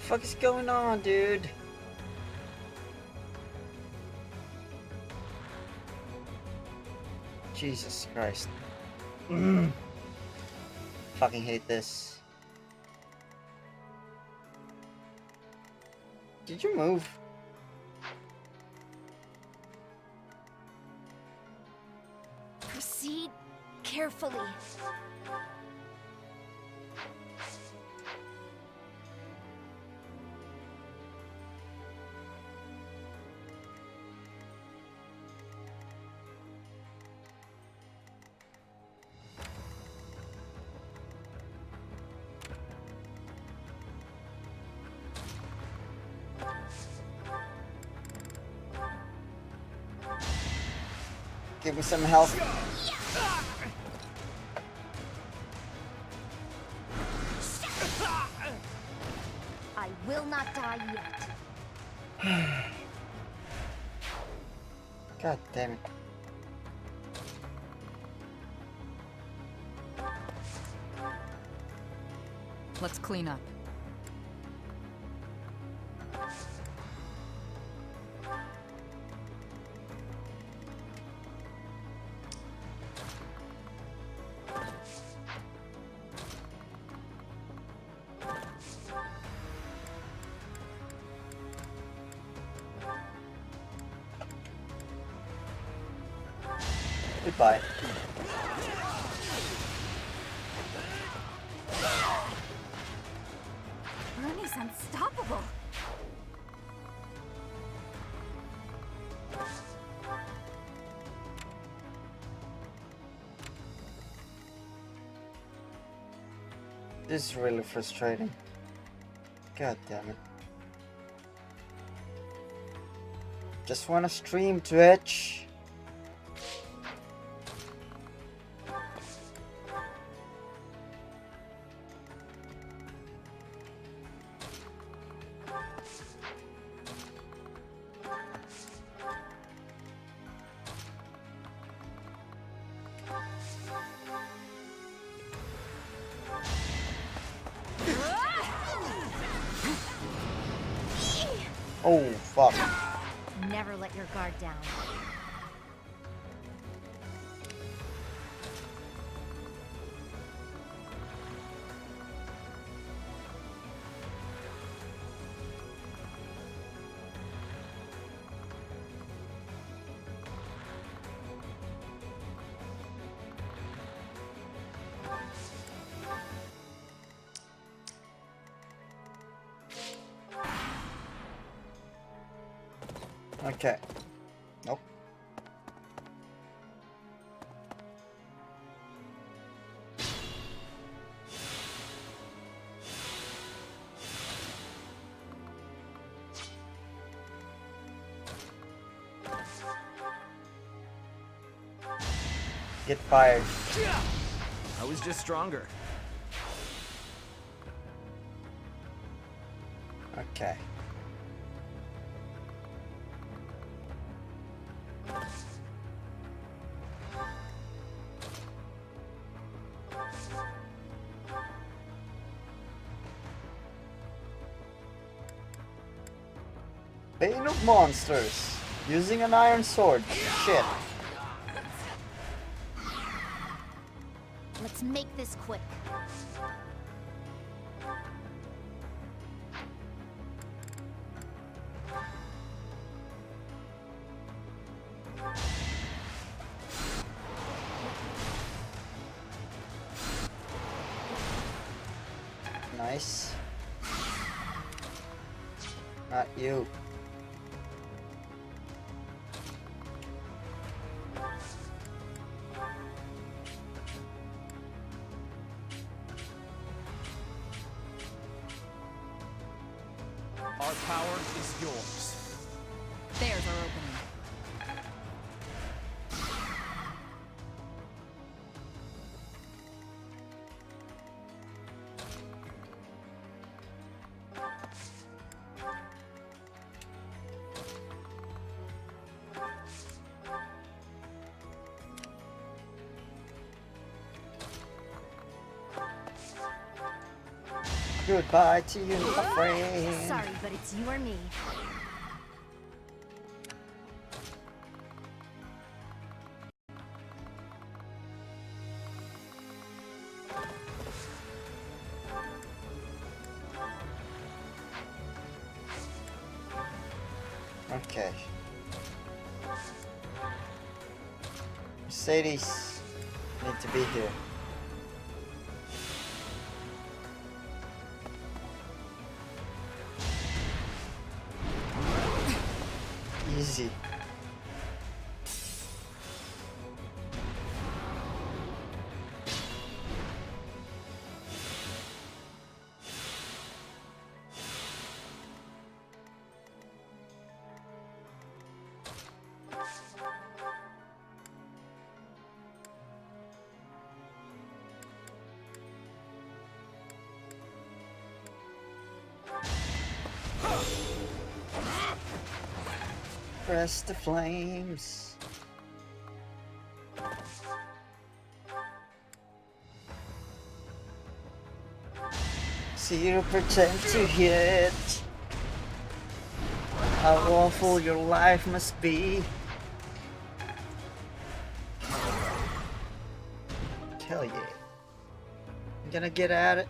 fuck is going on, dude? Jesus Christ. Fucking hate this. Did you move? Proceed carefully. Give me some help. I will not die yet. God damn it. Let's clean up. Goodbye. Bernie's unstoppable. This is really frustrating. God damn it. Just wanna stream Twitch. Oh, fuck. Never let your guard down. Okay. Nope. Get fired. I was just stronger. Okay. Bane of monsters. Using an iron sword. Shit. Let's make this quick. Nice. Not you. Our power is yours. There's our opening. Goodbye to you, my friend. Sorry, but it's you or me. Okay. Mercedes need to be here. Easy. Press the flames. See you pretend to hit. How awful your life must be. Hell yeah. I'm gonna get at it.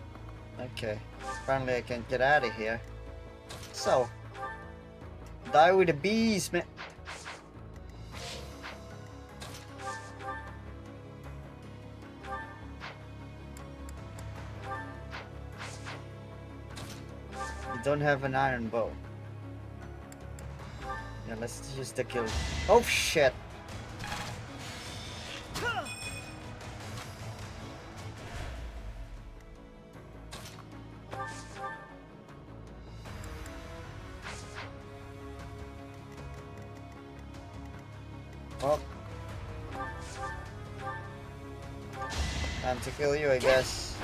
Okay. Finally I can get out of here. So. Die with the bees, man. You don't have an iron bow. Yeah, let's use the kill. Oh shit! Oh. Time to kill you, I guess.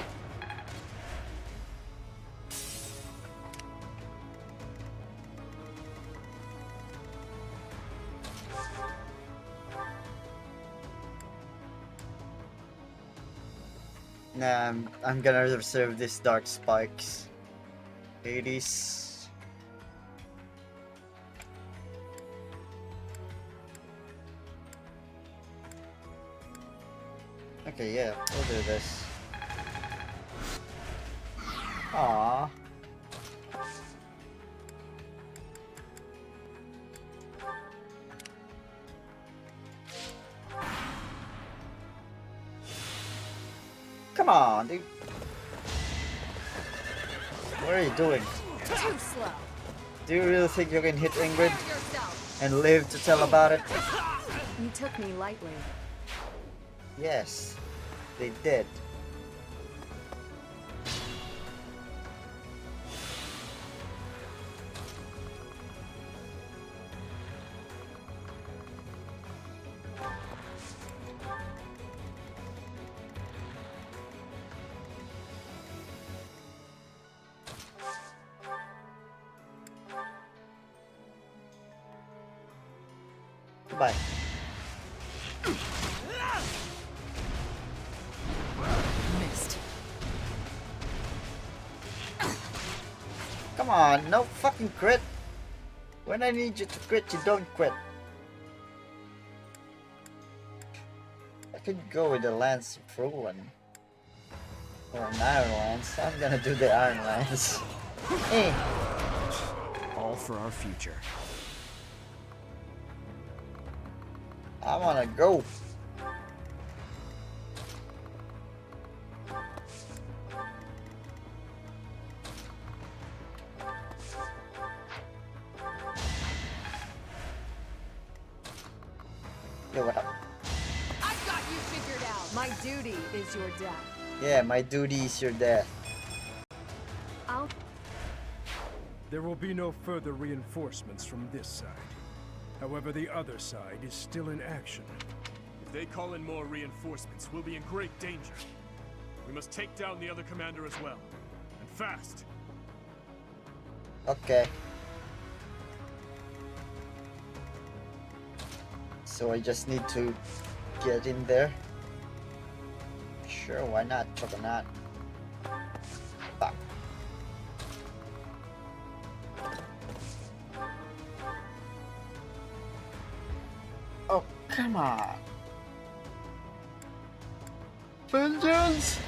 Nah, I'm gonna reserve these dark spikes. 80s. Okay, yeah, we'll do this. Aww. Come on, dude. What are you doing? Too slow. Do you really think you can hit Ingrid Yourself. and live to tell about it? You took me lightly. Yes, they did. Goodbye. Missed. Come on, no fucking crit. When I need you to crit, you don't quit. I could go with the Lance of Wryl or an Iron Lance. I'm gonna do the Iron Lance. Hey. All for our future. I wanna go. Yo, what up? I've got you figured out. My duty is your death. Yeah, my duty is your death. I'll... There will be no further reinforcements from this side. However, the other side is still in action. If they call in more reinforcements, we'll be in great danger. We must take down the other commander as well. And fast! Okay. So I just need to get in there. Sure, why not? Juggernaut. Fuck. Come on. Vengeance!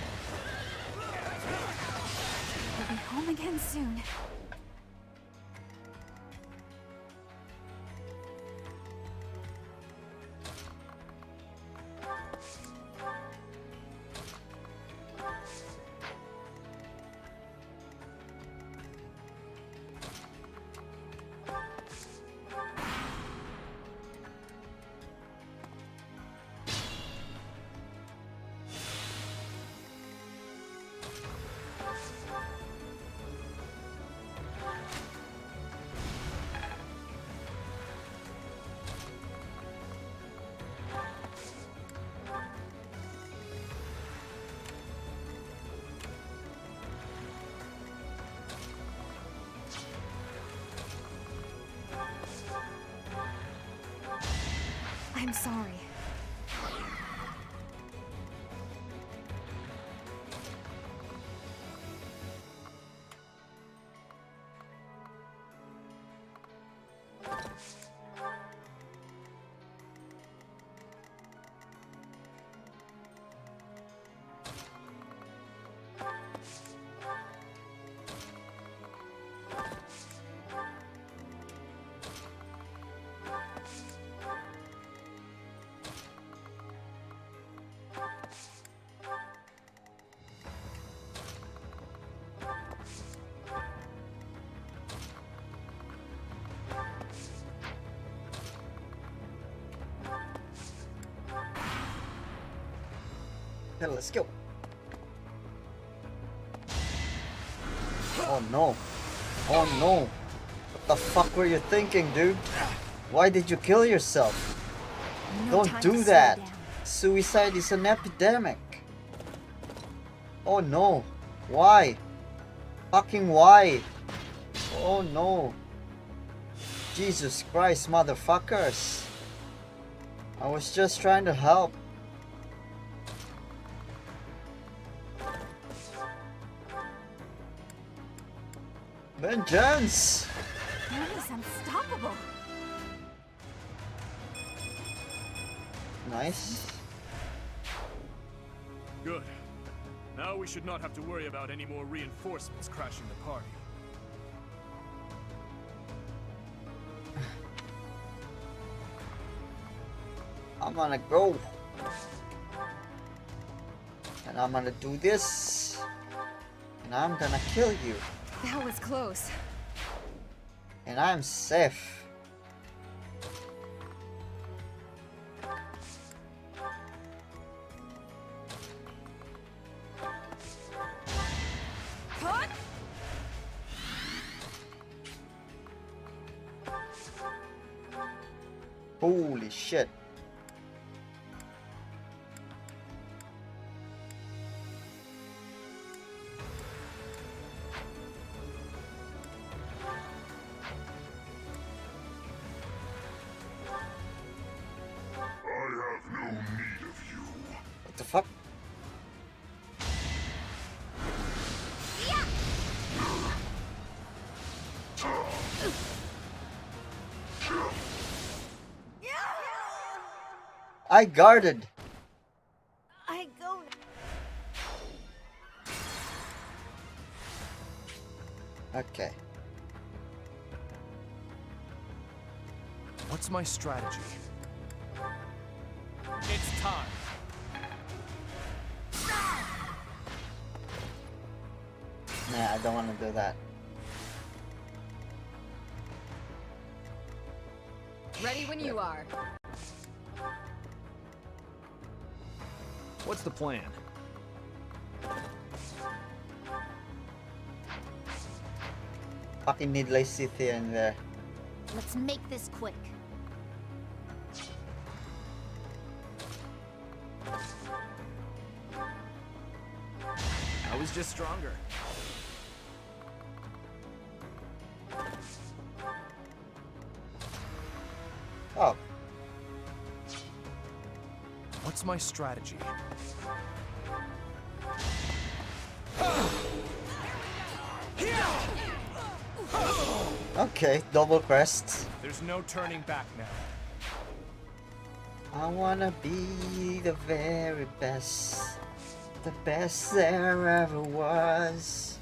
We'll be home again soon. I'm sorry. Okay, let's go. Oh no. Oh no. What the fuck were you thinking, dude? Why did you kill yourself? No Don't time do to slow that. down. Suicide is an epidemic. Oh no. Why? Fucking why? Oh no. Jesus Christ, motherfuckers. I was just trying to help. Vengeance! He's unstoppable. Nice. Good. Now we should not have to worry about any more reinforcements crashing the party. I'm gonna go. And I'm gonna do this. And I'm gonna kill you. That was close. And I'm safe. Cut! Holy shit. What the fuck? I guarded. I go. Okay. What's my strategy? It's time. Nah, I don't want to do that. Ready when you are. What's the plan? Fucking need Lysithia in there. Let's make this quick. I was just stronger. Oh, What's my strategy? okay. Double crest. There's no turning back now. I wanna be the very best. The best there ever was.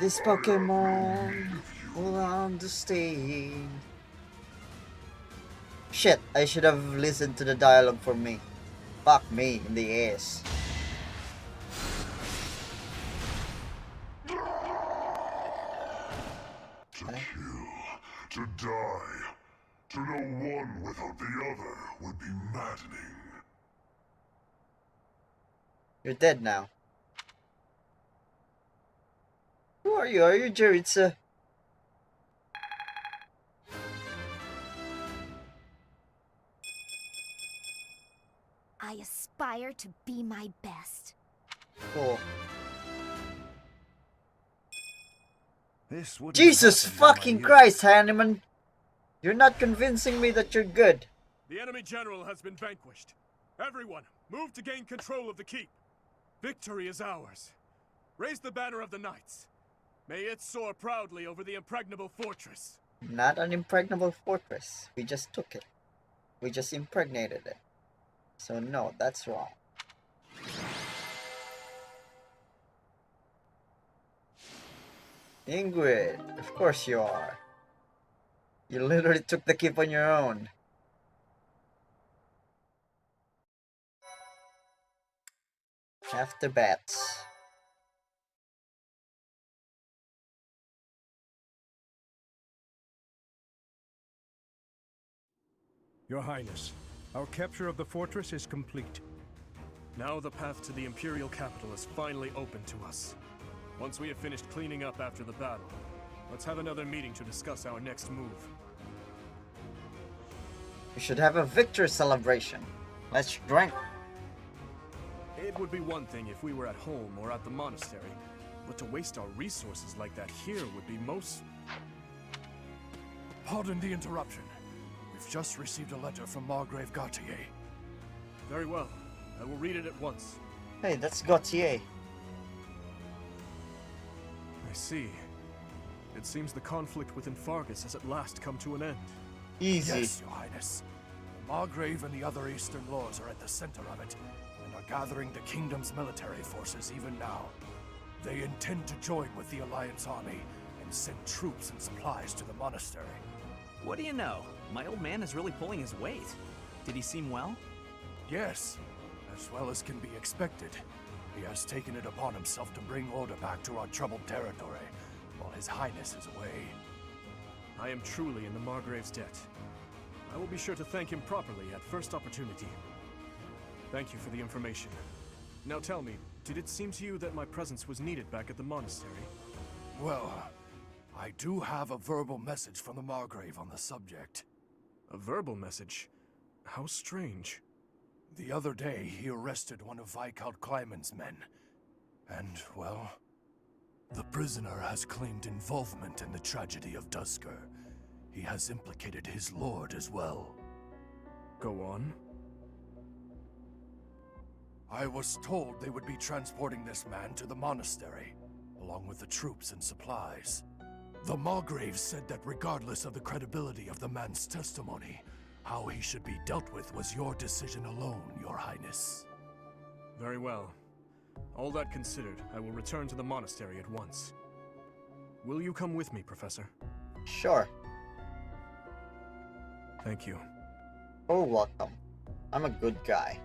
This Pokemon will understand. Shit, I should have listened to the dialogue for me. Fuck me in the ass. To die. To know one without the other would be maddening. You're dead now. Who are you? Are you Jaritza? I aspire to be my best. Cool. This wouldn't Jesus happen by my fucking youth. Christ, Hanneman! You're not convincing me that you're good. The enemy general has been vanquished. Everyone, move to gain control of the keep. Victory is ours. Raise the banner of the knights. May it soar proudly over the impregnable fortress. Not an impregnable fortress. We just took it. We just impregnated it. So no, that's wrong. Ingrid, of course you are. You literally took the keep on your own. After bats. Your Highness, our capture of the fortress is complete. Now the path to the Imperial capital is finally open to us. Once we have finished cleaning up after the battle, let's have another meeting to discuss our next move. We should have a victory celebration. Let's drink. It would be one thing if we were at home or at the monastery, but to waste our resources like that here would be most... Pardon the interruption. We've just received a letter from Margrave Gautier. Very well. I will read it at once. Hey, that's Gautier. I see. It seems the conflict within Fargus has at last come to an end. Easy. Yes, Your Highness. The Margrave and the other Eastern Lords are at the center of it, and are gathering the kingdom's military forces even now. They intend to join with the Alliance army and send troops and supplies to the monastery. What do you know? My old man is really pulling his weight. Did he seem well? Yes, as well as can be expected. He has taken it upon himself to bring order back to our troubled territory, while His Highness is away. I am truly in the Margrave's debt. I will be sure to thank him properly at first opportunity. Thank you for the information. Now tell me, did it seem to you that my presence was needed back at the monastery? Well, I do have a verbal message from the Margrave on the subject. A verbal message? How strange. The other day, he arrested one of Viscount Kleiman's men. And, well, the prisoner has claimed involvement in the tragedy of Duskur. He has implicated his lord as well. Go on. I was told they would be transporting this man to the monastery, along with the troops and supplies. The Margrave said that regardless of the credibility of the man's testimony, how he should be dealt with was your decision alone, Your Highness. Very well. All that considered, I will return to the monastery at once. Will you come with me, Professor? Sure. Thank you. Oh, welcome. I'm a good guy.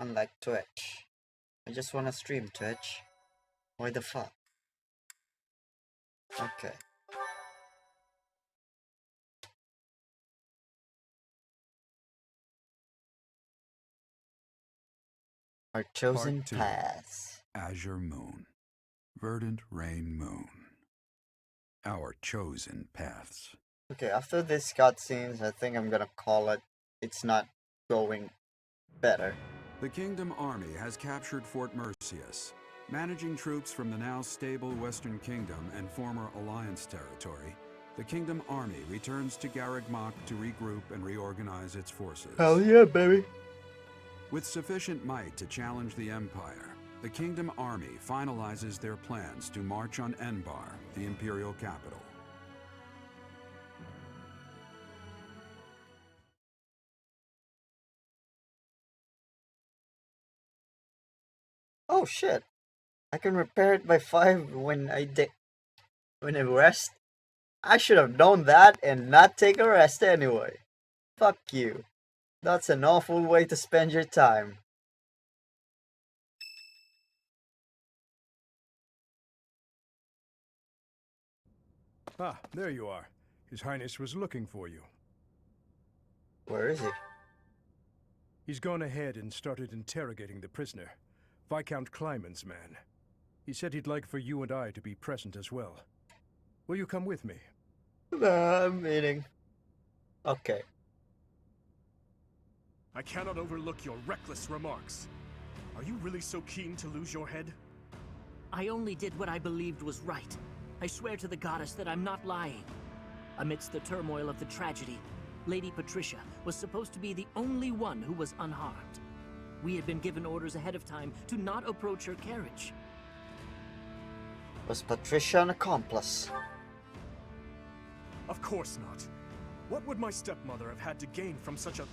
Unlike Twitch. I just wanna stream Twitch. Why the fuck? Okay. Our chosen Part 2. path. Azure Moon. Verdant Rain Moon. Our chosen paths. Okay, after this cutscenes, I think I'm gonna call it. It's not going better. The Kingdom Army has captured Fort Mercius. Managing troops from the now stable Western Kingdom and former Alliance territory, the Kingdom Army returns to Garegg Mach to regroup and reorganize its forces. Hell yeah, baby! With sufficient might to challenge the Empire, the Kingdom Army finalizes their plans to march on Enbar, the Imperial capital. Oh shit. I can repair it by 5 when I rest. I should have known that and not take a rest anyway. Fuck you. That's an awful way to spend your time. Ah, there you are. His Highness was looking for you. Where is he? He's gone ahead and started interrogating the prisoner, Viscount Kleiman's man. He said he'd like for you and I to be present as well. Will you come with me? Nah, I'm eating. Okay. I cannot overlook your reckless remarks. Are you really so keen to lose your head? I only did what I believed was right. I swear to the goddess that I'm not lying. Amidst the turmoil of the tragedy, Lady Patricia was supposed to be the only one who was unharmed. We had been given orders ahead of time to not approach her carriage. Was Patricia an accomplice? Of course not. What would my stepmother have had to gain from such a...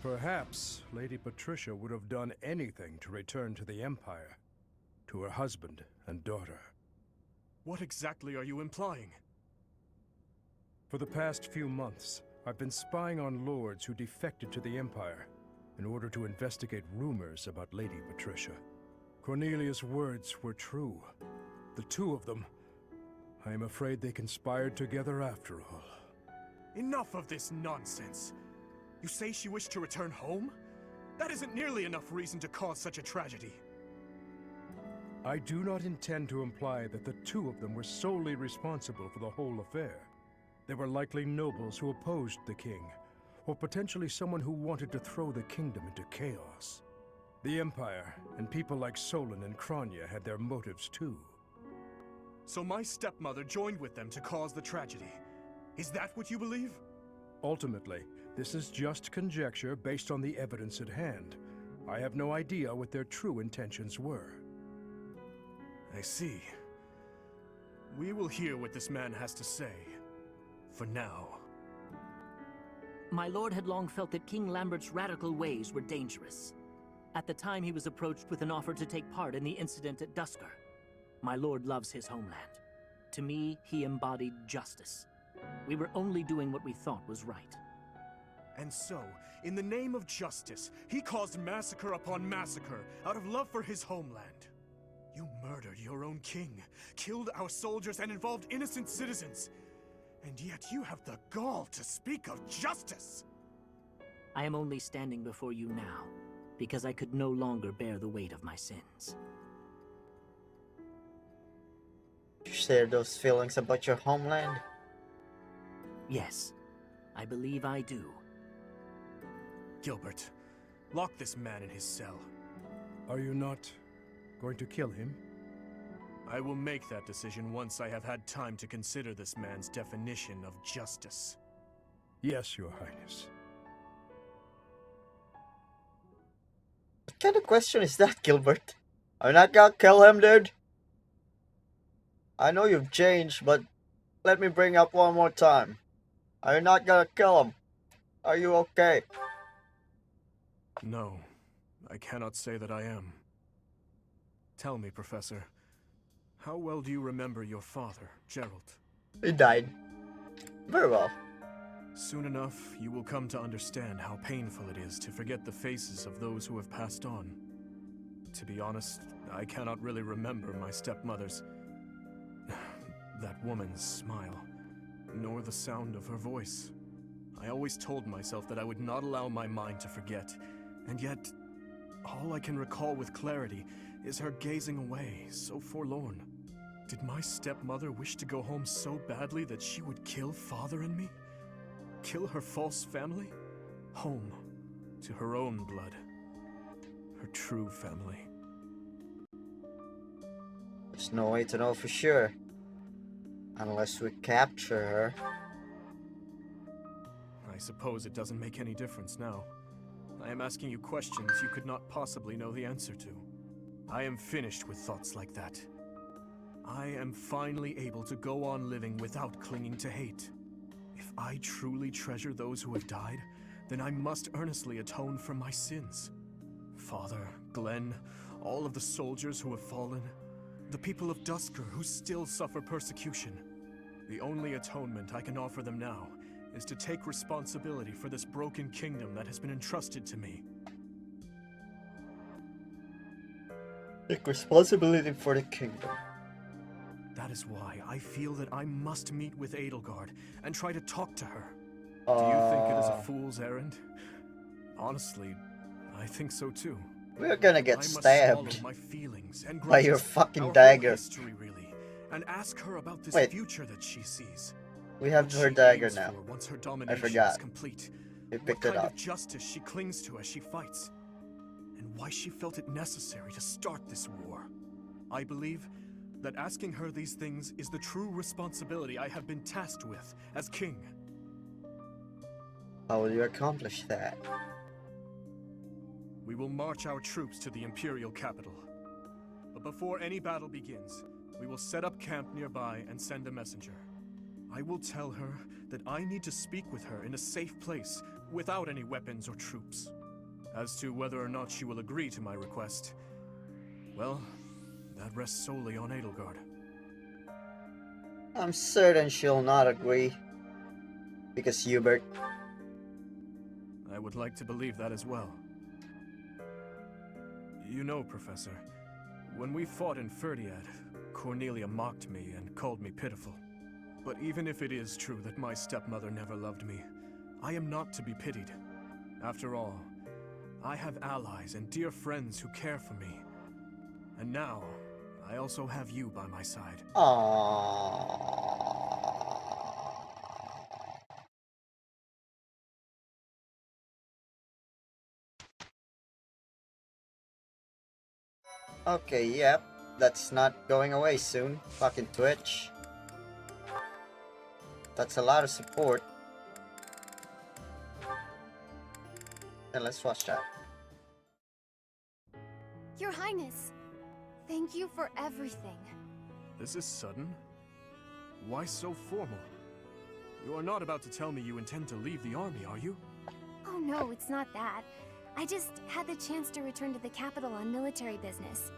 Perhaps Lady Patricia would have done anything to return to the Empire, to her husband and daughter. What exactly are you implying? For the past few months, I've been spying on lords who defected to the Empire in order to investigate rumors about Lady Patricia. Cornelia's words were true. The two of them, I am afraid they conspired together after all. Enough of this nonsense. You say she wished to return home? That isn't nearly enough reason to cause such a tragedy. I do not intend to imply that the two of them were solely responsible for the whole affair. They were likely nobles who opposed the king, or potentially someone who wanted to throw the kingdom into chaos. The Empire and people like Solon and Kranya had their motives too. So my stepmother joined with them to cause the tragedy. Is that what you believe? Ultimately, this is just conjecture based on the evidence at hand. I have no idea what their true intentions were. I see. We will hear what this man has to say. For now. My lord had long felt that King Lambert's radical ways were dangerous. At the time, he was approached with an offer to take part in the incident at Dusker. My lord loves his homeland. To me, he embodied justice. We were only doing what we thought was right. And so, in the name of justice, he caused massacre upon massacre out of love for his homeland. You murdered your own king, killed our soldiers, and involved innocent citizens. And yet you have the gall to speak of justice! I am only standing before you now, because I could no longer bear the weight of my sins. You share those feelings about your homeland? Yes, I believe I do. Gilbert, lock this man in his cell. Are you not going to kill him? I will make that decision once I have had time to consider this man's definition of justice. Yes, Your Highness. What kind of question is that, Gilbert? Are you not gonna kill him, dude? I know you've changed, but let me bring up one more time. Are you not gonna kill him? Are you okay? No, I cannot say that I am. Tell me, Professor, how well do you remember your father, Gerald? He died. Very well. Soon enough, you will come to understand how painful it is to forget the faces of those who have passed on. To be honest, I cannot really remember my stepmother's... that woman's smile, nor the sound of her voice. I always told myself that I would not allow my mind to forget, and yet, all I can recall with clarity is her gazing away, so forlorn. Did my stepmother wish to go home so badly that she would kill Father and me? Kill her false family? Home, to her own blood. Her true family. There's no way to know for sure. Unless we capture her. I suppose it doesn't make any difference now. I am asking you questions you could not possibly know the answer to. I am finished with thoughts like that. I am finally able to go on living without clinging to hate. If I truly treasure those who have died, then I must earnestly atone for my sins. Father, Glenn, all of the soldiers who have fallen, the people of Duscur who still suffer persecution. The only atonement I can offer them now is to take responsibility for this broken kingdom that has been entrusted to me. Take responsibility for the kingdom. That is why I feel that I must meet with Edelgard and try to talk to her. Do you think it is a fool's errand? Honestly, I think so too. We're gonna get I must stabbed swallow my feelings and by your grudges, fucking our dagger. whole history, really, and ask her about this Wait. future that she sees. We have What her she dagger aims now. for once her I domination forgot. is complete. We What picked it kind up. of justice she clings to as she fights, and why she felt it necessary to start this war. I believe that asking her these things is the true responsibility I have been tasked with as king. How will you accomplish that? We will march our troops to the Imperial capital. But before any battle begins, we will set up camp nearby and send a messenger. I will tell her that I need to speak with her in a safe place, without any weapons or troops. As to whether or not she will agree to my request, well, that rests solely on Edelgard. I'm certain she'll not agree. Because Hubert. I would like to believe that as well. You know, Professor, when we fought in Ferdiad, Cornelia mocked me and called me pitiful. But even if it is true that my stepmother never loved me, I am not to be pitied. After all, I have allies and dear friends who care for me. And now, I also have you by my side. Aww. Okay, yep. That's not going away soon. Fucking Twitch. That's a lot of support. And let's watch that. Your Highness, thank you for everything. This is sudden. Why so formal? You are not about to tell me you intend to leave the army, are you? Oh no, it's not that. I just had the chance to return to the capital on military business.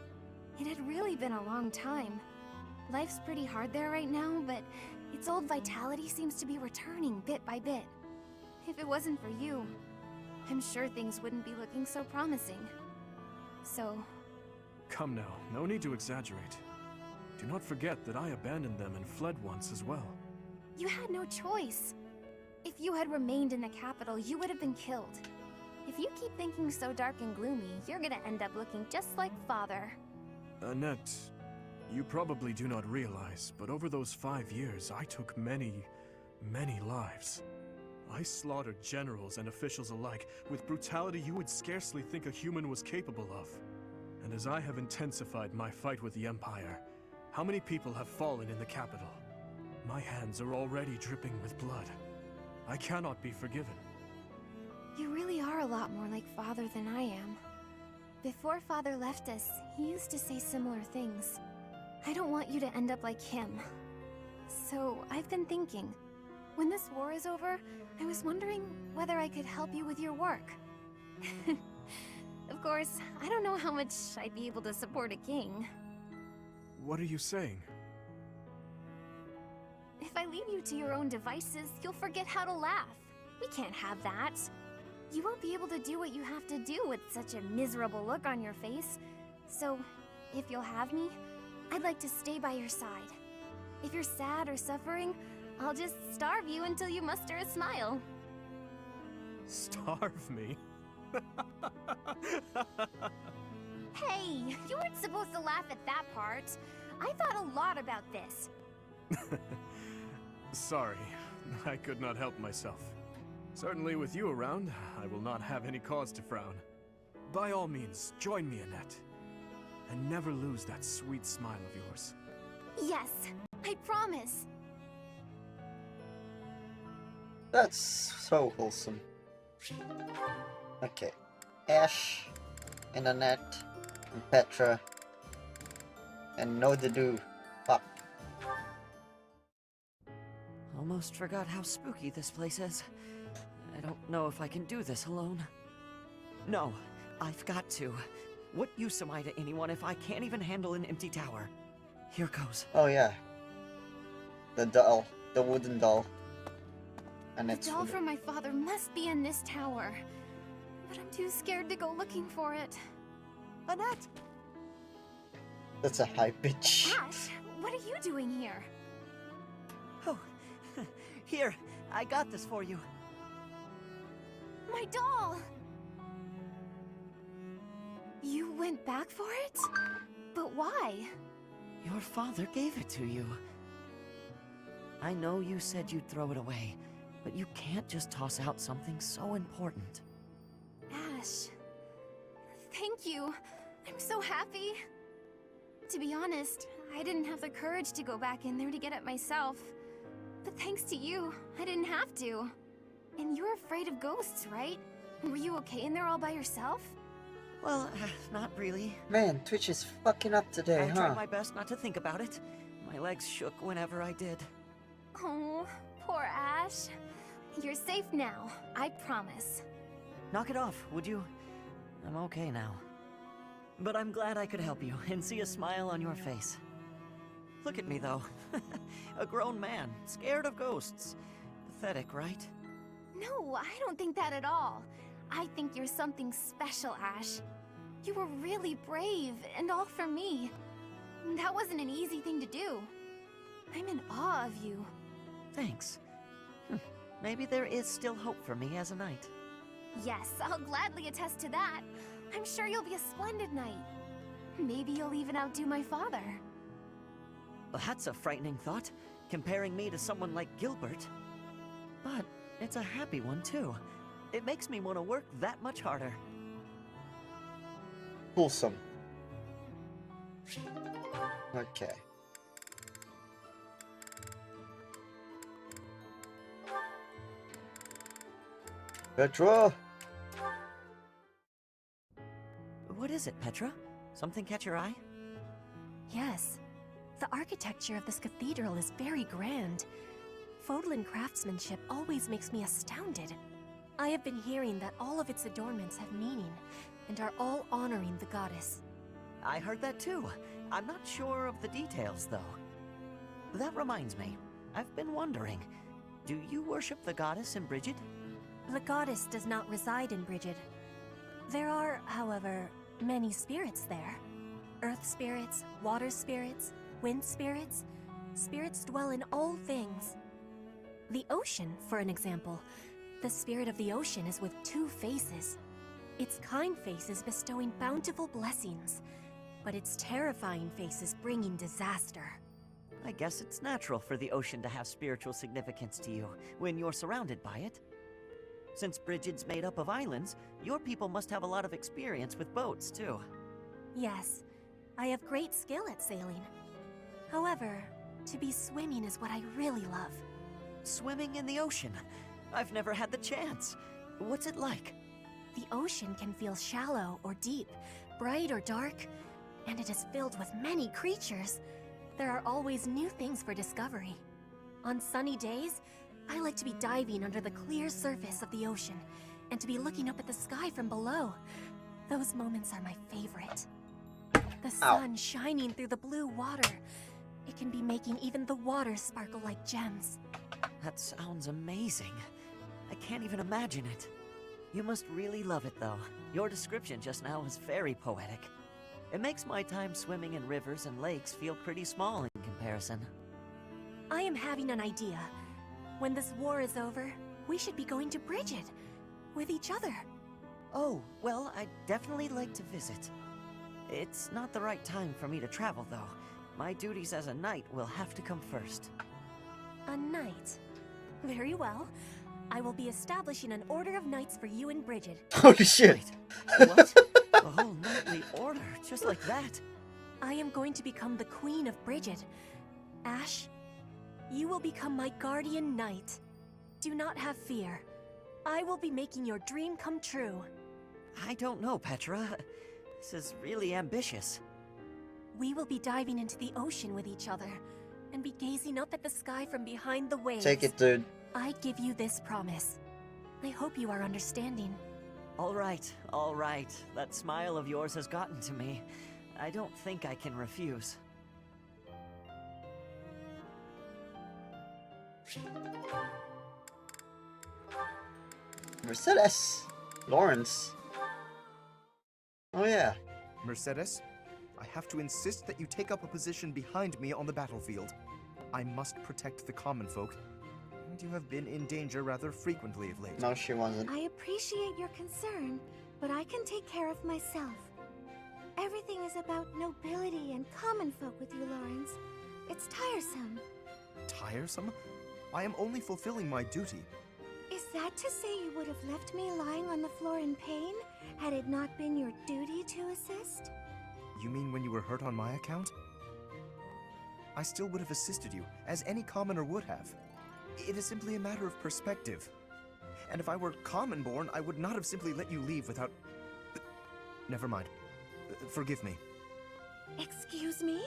It had really been a long time. Life's pretty hard there right now, but its old vitality seems to be returning bit by bit. If it wasn't for you, I'm sure things wouldn't be looking so promising. So... Come now, no need to exaggerate. Do not forget that I abandoned them and fled once as well. You had no choice. If you had remained in the capital, you would have been killed. If you keep thinking so dark and gloomy, you're gonna end up looking just like Father. Annette, you probably do not realize, but over those 5 years, I took many lives. I slaughtered generals and officials alike with brutality you would scarcely think a human was capable of. And as I have intensified my fight with the Empire, how many people have fallen in the capital? My hands are already dripping with blood. I cannot be forgiven. You really are a lot more like Father than I am. Before Father left us, he used to say similar things. I don't want you to end up like him. So, I've been thinking, when this war is over, I was wondering whether I could help you with your work. Of course, I don't know how much I'd be able to support a king. What are you saying? If I leave you to your own devices, you'll forget how to laugh. We can't have that. You won't be able to do what you have to do with such a miserable look on your face. So, if you'll have me, I'd like to stay by your side. If you're sad or suffering, I'll just starve you until you muster a smile. Starve me? Hey, you weren't supposed to laugh at that part. I thought a lot about this. Sorry, I could not help myself. Certainly with you around, I will not have any cause to frown. By all means, join me, Annette. And never lose that sweet smile of yours. Yes, I promise. That's so wholesome. Okay. Ash, and Annette, and Petra, and no to do. Fuck. Almost forgot how spooky this place is. I don't know if I can do this alone. No, I've got to. What use am I to anyone if I can't even handle an empty tower? Here goes. Oh yeah. The doll. The wooden doll. And The it's doll from my father must be in this tower. But I'm too scared to go looking for it. Annette! That's a high pitch. Ash, what are you doing here? Oh, here, I got this for you. My doll! You went back for it? But why? Your father gave it to you. I know you said you'd throw it away, but you can't just toss out something so important. Ash, thank you. I'm so happy. To be honest, I didn't have the courage to go back in there to get it myself. But thanks to you, I didn't have to. And you're afraid of ghosts, right? Were you okay in there all by yourself? Well, not really. Man, Twitch is fucking up today, I huh? tried my best not to think about it. My legs shook whenever I did. Oh, poor Ash. You're safe now, I promise. Knock it off, would you? I'm okay now. But I'm glad I could help you and see a smile on your face. Look at me, though. A grown man, scared of ghosts. Pathetic, right? No, I don't think that at all. I think you're something special, Ash. You were really brave, and all for me. That wasn't an easy thing to do. I'm in awe of you. Thanks. Maybe there is still hope for me as a knight. Yes, I'll gladly attest to that. I'm sure you'll be a splendid knight. Maybe you'll even outdo my father. Well, that's a frightening thought, comparing me to someone like Gilbert. But it's a happy one, too. It makes me want to work that much harder. Wholesome. Okay. Petra! What is it, Petra? Something catch your eye? Yes. The architecture of this cathedral is very grand. Fodlan craftsmanship always makes me astounded. I have been hearing that all of its adornments have meaning, and are all honoring the goddess. I heard that too. I'm not sure of the details, though. That reminds me, I've been wondering, do you worship the goddess in Brigid? The goddess does not reside in Brigid. There are, however, many spirits there. Earth spirits, water spirits, wind spirits. Spirits dwell in all things. The ocean, for an example. The spirit of the ocean is with two faces. Its kind face is bestowing bountiful blessings, but its terrifying face is bringing disaster. I guess it's natural for the ocean to have spiritual significance to you when you're surrounded by it. Since Brigid's made up of islands, your people must have a lot of experience with boats, too. Yes, I have great skill at sailing. However, to be swimming is what I really love. Swimming in the ocean? I've never had the chance. What's it like? The ocean can feel shallow or deep, bright or dark, and it is filled with many creatures. There are always new things for discovery. On sunny days, I like to be diving under the clear surface of the ocean, and to be looking up at the sky from below. Those moments are my favorite. The sun shining through the blue water. It can be making even the water sparkle like gems. That sounds amazing. I can't even imagine it. You must really love it, though. Your description just now was very poetic. It makes my time swimming in rivers and lakes feel pretty small in comparison. I am having an idea. When this war is over, we should be going to Brigid. With each other. Oh, well, I'd definitely like to visit. It's not the right time for me to travel, though. My duties as a knight will have to come first. A knight? Very well. I will be establishing an order of knights for you in Brigid. Holy shit! What? A whole knightly order, just like that? I am going to become the Queen of Brigid. Ash, you will become my guardian knight. Do not have fear. I will be making your dream come true. I don't know, Petra. This is really ambitious. We will be diving into the ocean with each other, and be gazing up at the sky from behind the waves. Take it, dude. I give you this promise. I hope you are understanding. All right. That smile of yours has gotten to me. I don't think I can refuse. Mercedes. Lawrence. Oh yeah. Mercedes, I have to insist that you take up a position behind me on the battlefield. I must protect the common folk, and you have been in danger rather frequently of late. No, she wasn't. I appreciate your concern, but I can take care of myself. Everything is about nobility and common folk with you, Lawrence. It's tiresome. Tiresome? I am only fulfilling my duty. Is that to say you would have left me lying on the floor in pain, had it not been your duty to assist? You mean when you were hurt on my account? I still would have assisted you, as any commoner would have. It is simply a matter of perspective. And if I were common-born, I would not have simply let you leave without... Never mind. Forgive me. Excuse me?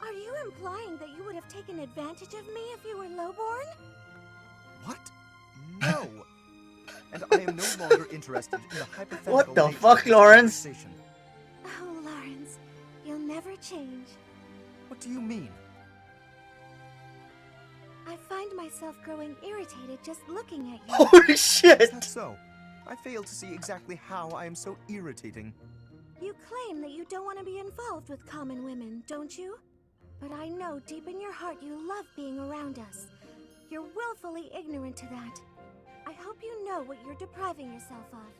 Are you implying that you would have taken advantage of me if you were lowborn? What? No! And I am no longer interested in the hypothetical What the nature fuck, of this Lawrence? conversation. Oh, Lawrence, you'll never change. What do you mean? I find myself growing irritated just looking at you. Holy shit! Is that so? I fail to see exactly how I am so irritating. You claim that you don't want to be involved with common women, don't you? But I know deep in your heart you love being around us. You're willfully ignorant to that. I hope you know what you're depriving yourself of.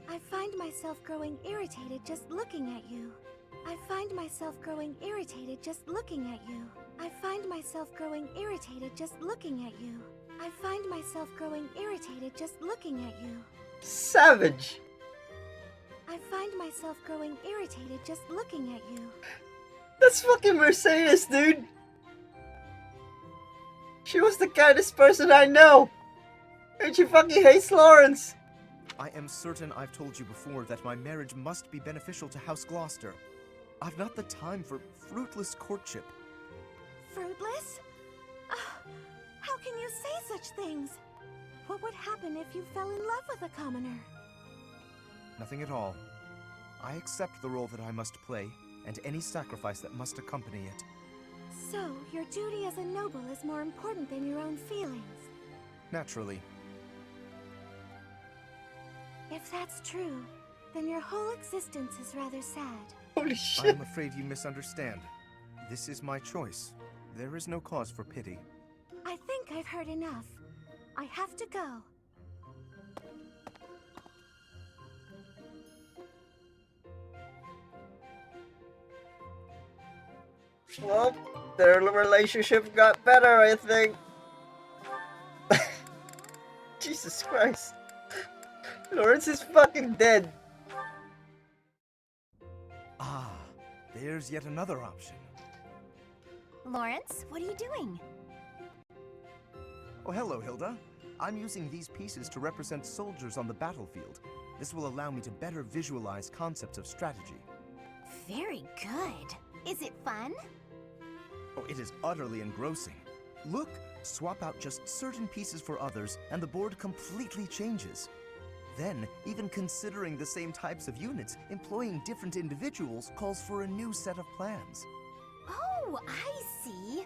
I find myself growing irritated just looking at you. I find myself growing irritated just looking at you. I find myself growing irritated just looking at you. I find myself growing irritated just looking at you. Savage. I find myself growing irritated just looking at you. That's fucking Mercedes, dude. She was the kindest person I know. And she fucking hates Lawrence. I am certain I've told you before that my marriage must be beneficial to House Gloucester. I've not the time for fruitless courtship. Fruitless? How can you say such things? What would happen if you fell in love with a commoner? Nothing at all. I accept the role that I must play, and any sacrifice that must accompany it. So, your duty as a noble is more important than your own feelings. Naturally. If that's true, then your whole existence is rather sad. Holy I shit. am afraid you misunderstand. This is my choice. There is no cause for pity. I think I've heard enough. I have to go. Well, their relationship got better, I think. Jesus Christ. Lawrence is fucking dead. Ah, there's yet another option. Lawrence, what are you doing? Oh, hello, Hilda. I'm using these pieces to represent soldiers on the battlefield. This will allow me to better visualize concepts of strategy. Very good. Is it fun? Oh, it is utterly engrossing. Look, swap out just certain pieces for others, and the board completely changes. Then, even considering the same types of units, employing different individuals calls for a new set of plans. Oh, I see.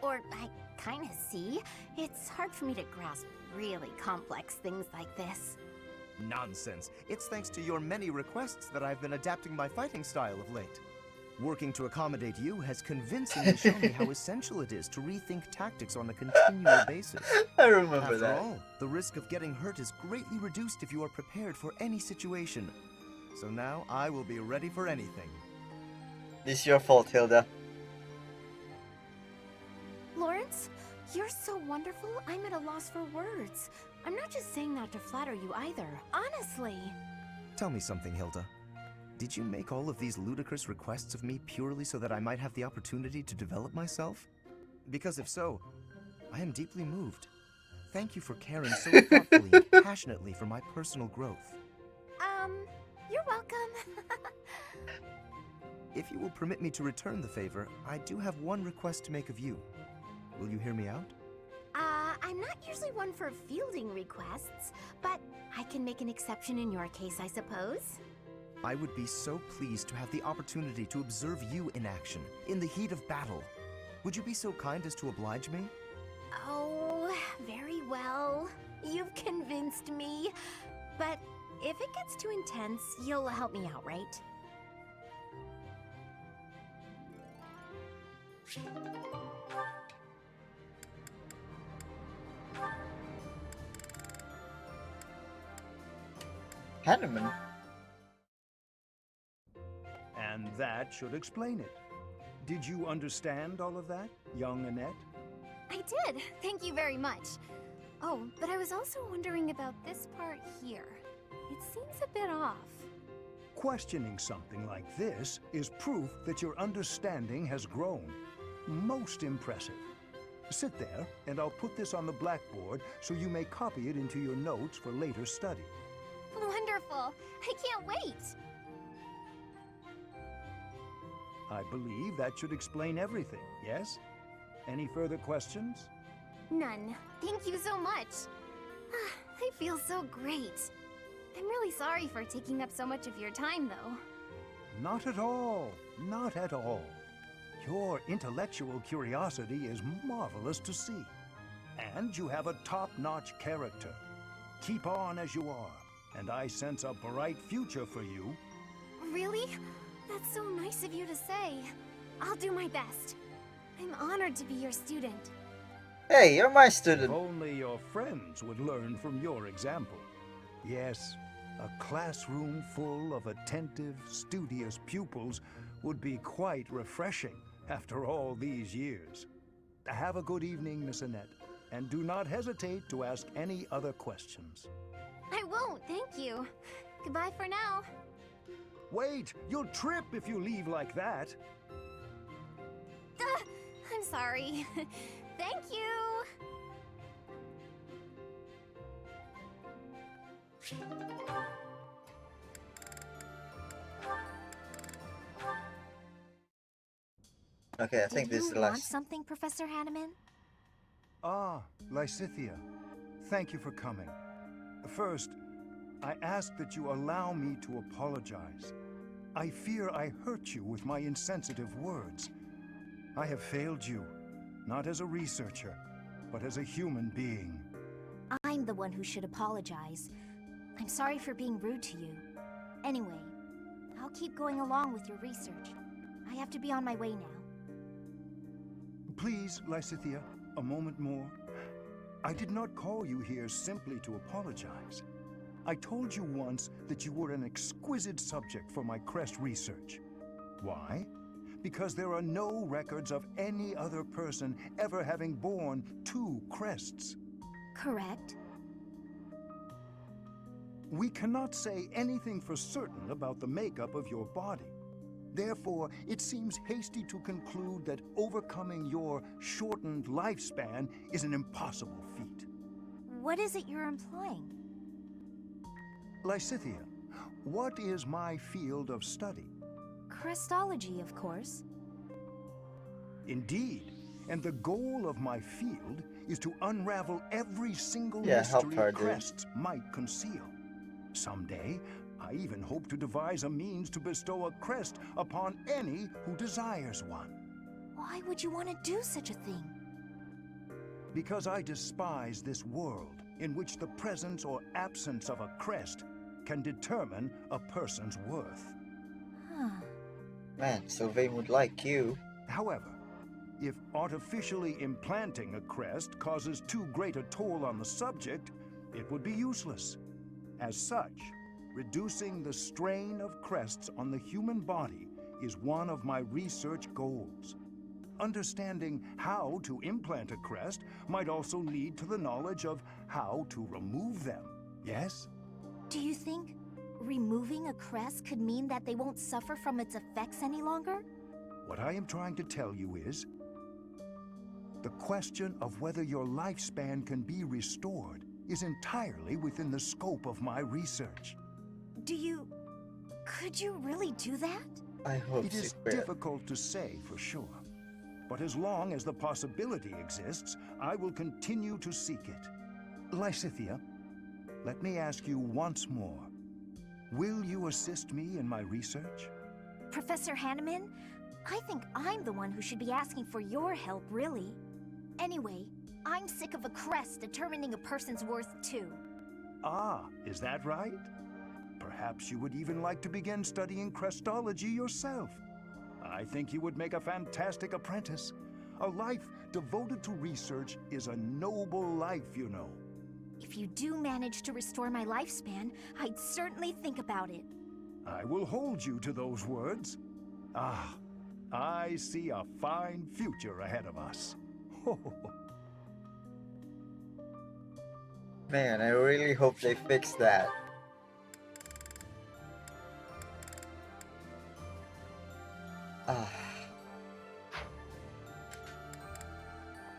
Or I kind of see. It's hard for me to grasp really complex things like this. Nonsense. It's thanks to your many requests that I've been adapting my fighting style of late. Working to accommodate you has convincingly shown me how essential it is to rethink tactics on a continual basis. I remember After that. all, the risk of getting hurt is greatly reduced if you are prepared for any situation. So now I will be ready for anything. This is your fault, Hilda. Lawrence, you're so wonderful, I'm at a loss for words. I'm not just saying that to flatter you either, honestly. Tell me something, Hilda. Did you make all of these ludicrous requests of me purely so that I might have the opportunity to develop myself? Because if so, I am deeply moved. Thank you for caring so thoughtfully and passionately for my personal growth. You're welcome. If you will permit me to return the favor, I do have one request to make of you. Will you hear me out? I'm not usually one for fielding requests, but I can make an exception in your case, I suppose. I would be so pleased to have the opportunity to observe you in action, in the heat of battle. Would you be so kind as to oblige me? Oh, very well. You've convinced me. But if it gets too intense, you'll help me out, right? Hanneman? And that should explain it. Did you understand all of that, young Annette? I did. Thank you very much. Oh, but I was also wondering about this part here. It seems a bit off. Questioning something like this is proof that your understanding has grown. Most impressive. Sit there, and I'll put this on the blackboard so you may copy it into your notes for later study. Wonderful. I can't wait. I believe that should explain everything, yes? Any further questions? None. Thank you so much. I feel so great. I'm really sorry for taking up so much of your time, though. Not at all. Not at all. Your intellectual curiosity is marvelous to see. And you have a top-notch character. Keep on as you are, and I sense a bright future for you. Really? That's so nice of you to say. I'll do my best. I'm honored to be your student. Hey, you're my If student. only your friends would learn from your example. Yes, a classroom full of attentive, studious pupils would be quite refreshing after all these years. Have a good evening, Miss Annette, and do not hesitate to ask any other questions. I won't, thank you. Goodbye for now. Wait, you'll trip if you leave like that. I'm sorry. Thank you. Okay, I think this is the Did you want last. something, Professor Hanneman? Ah, Lysithea, thank you for coming. First, I ask that you allow me to apologize. I fear I hurt you with my insensitive words. I have failed you, not as a researcher, but as a human being. I'm the one who should apologize. I'm sorry for being rude to you. Anyway, I'll keep going along with your research. I have to be on my way now. Please, Lysithea, a moment more. I did not call you here simply to apologize. I told you once that you were an exquisite subject for my crest research. Why? Because there are no records of any other person ever having borne 2 crests. Correct. We cannot say anything for certain about the makeup of your body. Therefore, it seems hasty to conclude that overcoming your shortened lifespan is an impossible feat. What is it you're implying? Lysithea, what is my field of study? Crestology, of course. Indeed, and the goal of my field is to unravel every single Yeah, help mystery her, dude. crests might conceal. Someday, I even hope to devise a means to bestow a crest upon any who desires one. Why would you want to do such a thing? Because I despise this world in which the presence or absence of a crest can determine a person's worth. Huh. Man, Sylvain would like you. However, if artificially implanting a crest causes too great a toll on the subject, it would be useless. As such, reducing the strain of crests on the human body is one of my research goals. Understanding how to implant a crest might also lead to the knowledge of how to remove them, yes? Do you think removing a crest could mean that they won't suffer from its effects any longer? What I am trying to tell you is, the question of whether your lifespan can be restored is entirely within the scope of my research. Could you really do that? I hope It is difficult to say for sure. But as long as the possibility exists, I will continue to seek it. Lysithea, let me ask you once more. Will you assist me in my research? Professor Hanneman, I think I'm the one who should be asking for your help, really. Anyway, I'm sick of a crest determining a person's worth, too. Ah, is that right? Perhaps you would even like to begin studying crestology yourself. I think you would make a fantastic apprentice. A life devoted to research is a noble life, you know. If you do manage to restore my lifespan, I'd certainly think about it. I will hold you to those words. Ah, I see a fine future ahead of us. Man, I really hope they fix that.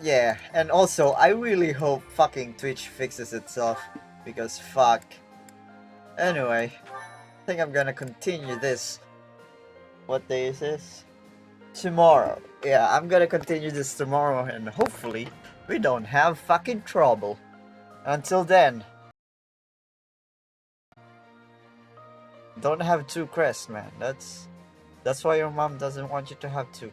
Yeah, and also, I really hope fucking Twitch fixes itself, because fuck. Anyway, I think I'm gonna continue this. What day is this? Tomorrow. Yeah, I'm gonna continue this tomorrow, and hopefully, we don't have fucking trouble. Until then, don't have two crests, man. That's why your mom doesn't want you to have two